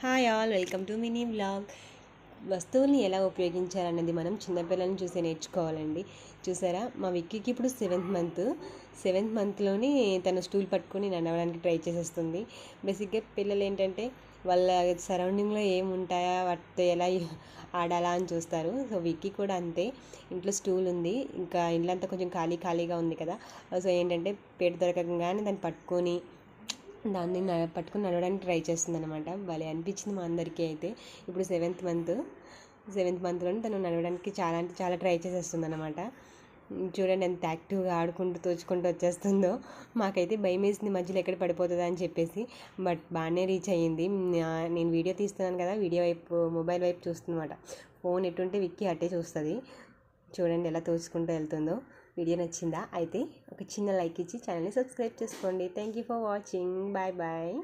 Hi all, welcome to mini vlog. వస్తువుల్ని ఎలా ఉపయోగించాలనేది మనం చిన్నపిల్లల్ని చూసి నేర్చుకోవాలండి. చూసారా, మా విక్కీకి ఇప్పుడు సెవెంత్ మంత్లోనే తను స్టూల్ పట్టుకొని నడవడానికి ట్రై చేసేస్తుంది. బేసిక్గా పిల్లలు ఏంటంటే వాళ్ళ సరౌండింగ్లో ఏముంటాయా వాటితో ఎలా ఆడాలా అని చూస్తారు. సో విక్కీ కూడా అంతే. ఇంట్లో స్టూల్ ఉంది, ఇంకా ఇల్లంతా కొంచెం ఖాళీగా ఉంది కదా. సో ఏంటంటే పేట దొరకగానే దాన్ని దాన్ని పట్టుకుని నడవడానికి ట్రై చేస్తుంది అనమాట. భలే అనిపించింది మా అందరికీ. అయితే ఇప్పుడు సెవెంత్ మంత్లోనే తను నడవడానికి చాలా అంటే చాలా ట్రై చేసేస్తుంది అనమాట. చూడండి ఎంత యాక్టివ్గా ఆడుకుంటూ తోచుకుంటూ వచ్చేస్తుందో. మాకైతే భయం వేసింది మధ్యలో ఎక్కడ పడిపోతుందా అని చెప్పేసి. బట్ బాగానే రీచ్ అయ్యింది. నేను వీడియో తీస్తున్నాను కదా, మొబైల్ వైపు చూస్తుందన్నమాట. ఫోన్ ఎటుంటే విక్కీ అట్టే చూస్తుంది. చూడండి ఎలా తోచుకుంటూ వెళ్తుందో. వీడియో నచ్చిందా? అయితే ఒక చిన్న లైక్ ఇచ్చి ఛానల్ని సబ్స్క్రైబ్ చేసుకోండి. Thank you for watching. Bye bye.